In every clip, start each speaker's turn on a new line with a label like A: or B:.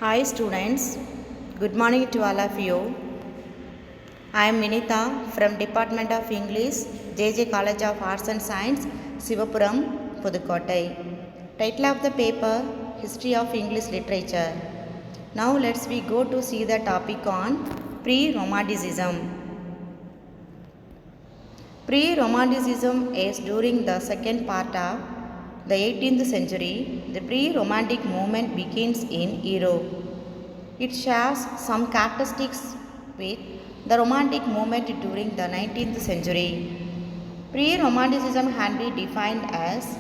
A: Hi students, good morning to all of you. I am Vinitha from Department of English, JJ College of Arts and Science, Sivapuram, Pudukottai. Title of the paper, History of English Literature. Now let's we go to see the topic on pre-Romanticism. Pre-Romanticism is during the second part of the 18th century. The pre-Romantic movement begins in Europe. It shares some characteristics with the Romantic movement during the 19th century. Pre-Romanticism can be defined as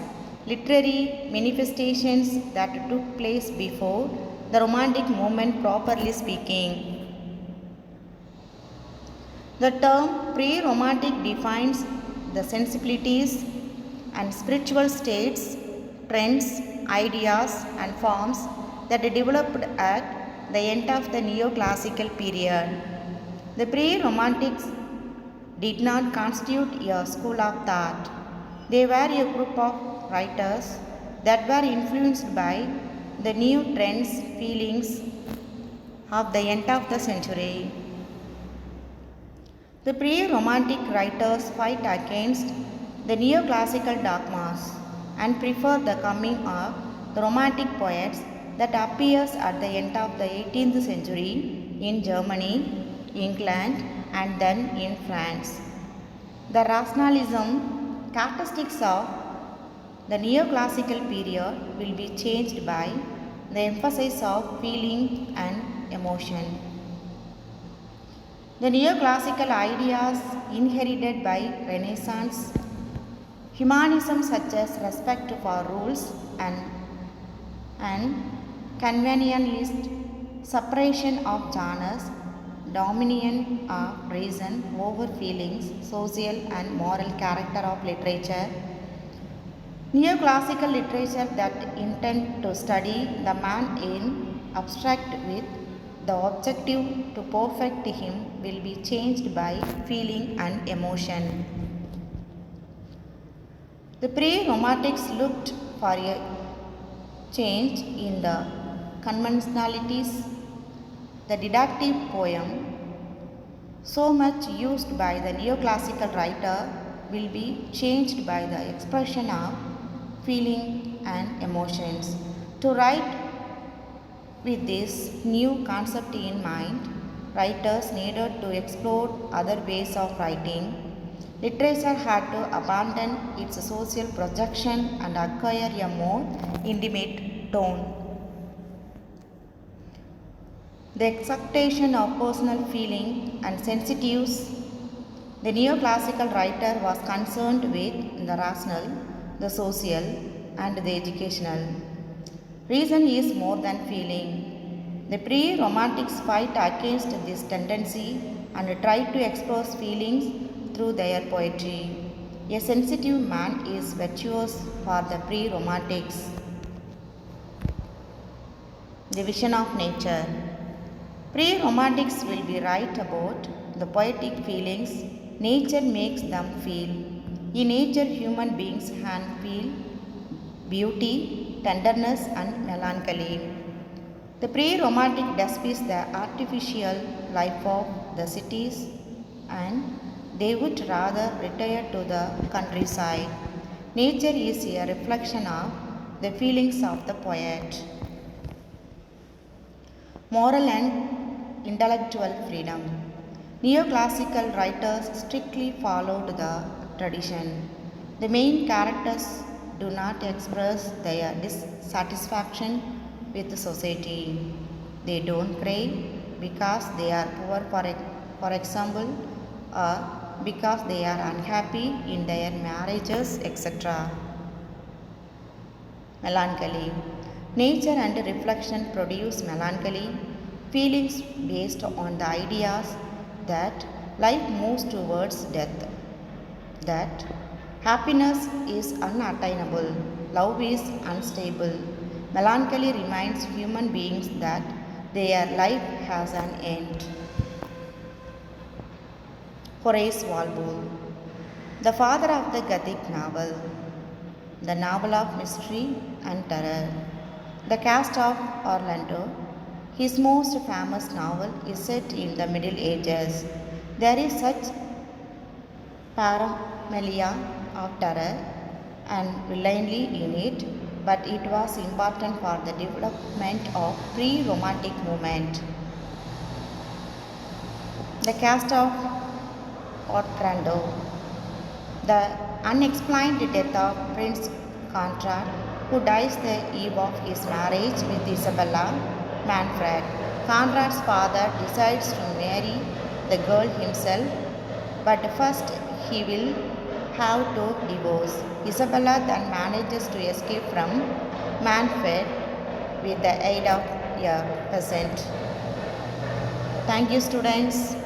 A: literary manifestations that took place before the Romantic movement, properly speaking. The term pre-romantic defines the sensibilities and spiritual states, trends, ideas and forms that developed at the end of the neoclassical period. The pre-romantics did not constitute a school of thought. They were a group of writers that were influenced by the new trends, feelings of the end of the century. The pre-romantic writers fight against the neoclassical dogmas and prefer the coming of the romantic poets that appears at the end of the 18th century in Germany, England and then in France. The rationalism characteristics of the neoclassical period will be changed by the emphasis of feeling and emotion. The neoclassical ideas inherited by Renaissance humanism, such as respect for rules and convenientist separation of genres, dominion of reason over feelings, social and moral character of literature. Neoclassical literature that intend to study the man in abstract with the objective to perfect him will be changed by feeling and emotion. The pre-romantics looked for a change in the conventionalities. The didactic poem, so much used by the neoclassical writer, will be changed by the expression of feeling and emotions. To write with this new concept in mind, writers needed to explore other ways of writing. Literature had to abandon its social projection and acquire a more intimate tone. The acceptation of personal feeling and sensitives. The neoclassical writer was concerned with the rational, the social, and the educational. Reason is more than feeling. The pre-romantics fight against this tendency and try to express feelings through their poetry. A sensitive man is virtuous for the pre-romantics. The vision of nature. Pre-romantics will be right about the poetic feelings nature makes them feel. In nature, human beings can feel beauty, tenderness and melancholy. The pre-romantic despises the artificial life of the cities and they would rather retire to the countryside. Nature is a reflection of the feelings of the poet. Moral and intellectual freedom. Neoclassical writers strictly followed the tradition. The main characters do not express their dissatisfaction with society. They don't cry because they are poor, for example, or because they are unhappy in their marriages, etc. Melancholy. Nature and reflection produce melancholy, feelings based on the ideas that life moves towards death, that happiness is unattainable, love is unstable. Melancholy reminds human beings that their life has an end. Horace Walpole, the father of the Gothic novel, the novel of mystery and terror, the cast of Orlando, His most famous novel is set in the Middle Ages. There is such paraphernalia of terror and villainy in it, but it was important for the development of pre-romantic movement. The cast of Otranto. The unexplained death of Prince Conrad, who dies the eve of his marriage with Isabella Manfred. Conrad's father decides to marry the girl himself, but first he will have to divorce. Isabella then manages to escape from Manfred with the aid of a peasant. Thank you, students.